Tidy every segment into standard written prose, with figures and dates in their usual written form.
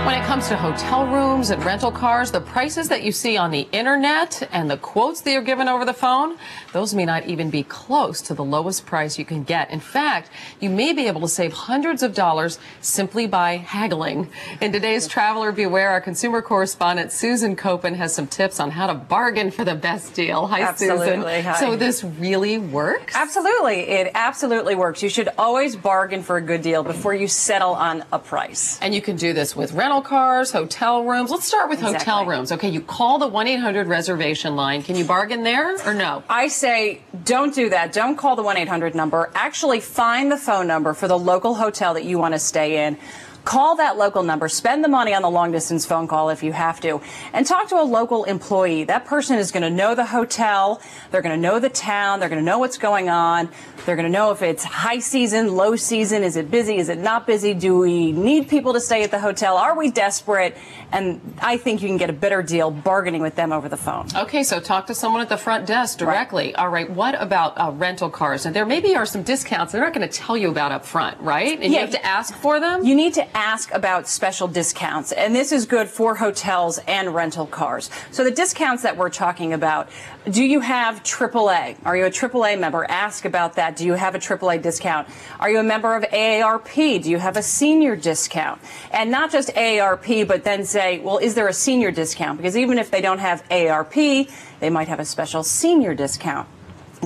When it comes to hotel rooms and rental cars, the prices that you see on the internet and the quotes that you're given over the phone, those may not even be close to the lowest price you can get. In fact, you may be able to save hundreds of dollars simply by haggling. In today's Traveler Beware, our consumer correspondent Susan Copen has some tips on how to bargain for the best deal. Hi, Absolutely. Susan. Hi. So this really works? Absolutely. It absolutely works. You should always bargain for a good deal before you settle on a price. And you can do this with rental cars, hotel rooms. Let's start with hotel rooms. Okay, you call the 1-800 reservation line. Can you bargain there or no? I say don't do that. Don't call the 1-800 number. Actually find the phone number for the local hotel that you want to stay in. Call that local number, spend the money on the long-distance phone call if you have to, and talk to a local employee. That person is going to know the hotel, they're going to know the town, they're going to know what's going on, they're going to know if it's high season, low season, is it busy, is it not busy, do we need people to stay at the hotel, are we desperate? And I think you can get a better deal bargaining with them over the phone. Okay, so talk to someone at the front desk directly. Right. All right, what about rental cars? And there maybe are some discounts they're not going to tell you about up front, right? And you have to ask for them? You need to ask about special discounts, and this is good for hotels and rental cars. So the discounts that we're talking about, do you have AAA? Are you a AAA member? Ask about that. Do you have a AAA discount? Are you a member of AARP? Do you have a senior discount? And not just AARP, but then say, well, is there a senior discount? Because even if they don't have AARP, they might have a special senior discount.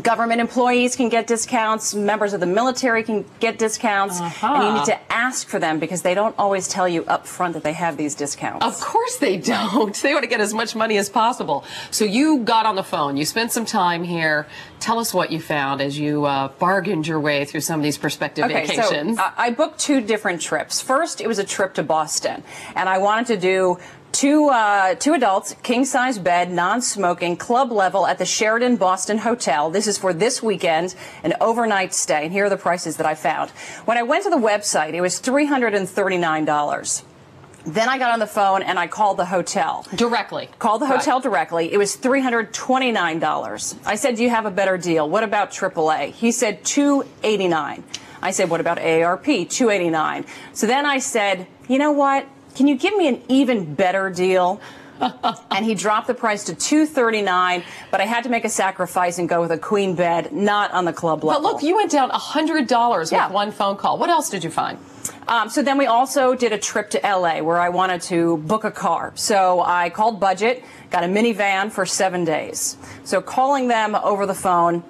Government employees can get discounts, members of the military can get discounts, and you need to ask for them because they don't always tell you up front that they have these discounts. Of course they don't. They want to get as much money as possible. So you got on the phone, you spent some time here. Tell us what you found as you bargained your way through some of these prospective vacations. So I booked 2 different trips. First, it was a trip to Boston, and I wanted to do two adults, king-size bed, non-smoking, club level at the Sheraton Boston Hotel. This is for this weekend, an overnight stay. And here are the prices that I found. When I went to the website, it was $339. Then I got on the phone and I called the hotel. Directly? Called the hotel directly. It was $329. I said, do you have a better deal? What about AAA? He said $289. I said, what about AARP? $289. So then I said, you know what? Can you give me an even better deal? And he dropped the price to $239, but I had to make a sacrifice and go with a queen bed, not on the club level. But look, you went down $100 with one phone call. What else did you find? So then we also did a trip to LA where I wanted to book a car. So I called Budget, got a minivan for 7 days. So calling them over the phone,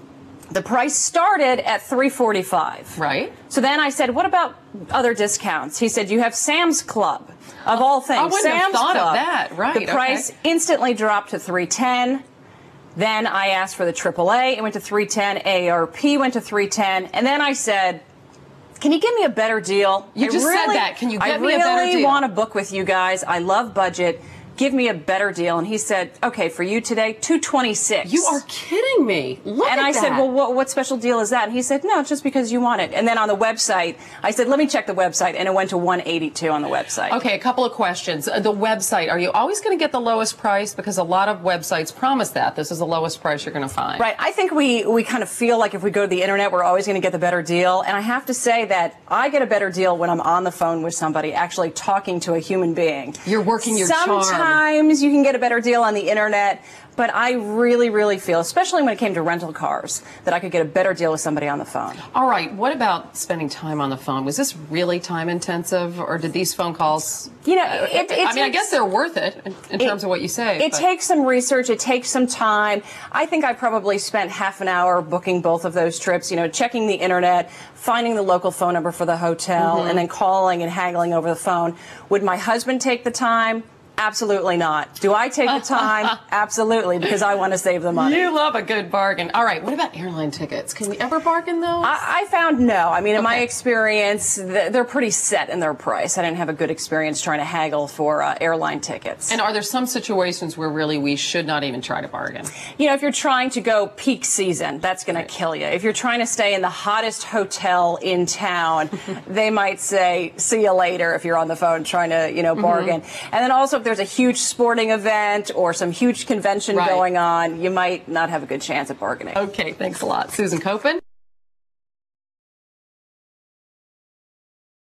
the price started at $345. Right. So then I said, what about other discounts? He said, you have Sam's Club, of all things. I wouldn't have thought of that. Right. The price instantly dropped to $310. Then I asked for the AAA. It went to $310. AARP went to $310. And then I said, can you give me a better deal? You just said that. Can you get me a better deal? I really want to book with you guys. I love Budget. Give me a better deal. And he said, okay, for you today, $226. You are kidding me. Look at that. And I said, well, what special deal is that? And he said, no, it's just because you want it. And then on the website, I said, let me check the website. And it went to $182 on the website. Okay, a couple of questions. The website, are you always going to get the lowest price? Because a lot of websites promise that. This is the lowest price you're going to find. Right. I think we kind of feel like if we go to the internet, we're always going to get the better deal. And I have to say that I get a better deal when I'm on the phone with somebody, actually talking to a human being. You're working your charm. Sometimes you can get a better deal on the internet, but I really, really feel, especially when it came to rental cars, that I could get a better deal with somebody on the phone. All right. What about spending time on the phone? Was this really time intensive, or did these phone calls? You know, I guess they're worth it in terms of what you say. It takes some research. It takes some time. I think I probably spent half an hour booking both of those trips, you know, checking the internet, finding the local phone number for the hotel, and then calling and haggling over the phone. Would my husband take the time? Absolutely not. Do I take the time? Absolutely, because I want to save the money. You love a good bargain. All right, what about airline tickets? Can we ever bargain those? I found no. I mean, in my experience, they're pretty set in their price. I didn't have a good experience trying to haggle for airline tickets. And are there some situations where really we should not even try to bargain? You know, if you're trying to go peak season, that's going to kill you. If you're trying to stay in the hottest hotel in town, they might say, see you later if you're on the phone trying to, you know, bargain. And then also, if there's a huge sporting event or some huge convention going on, you might not have a good chance at bargaining. Okay, thanks a lot. Susan Copen.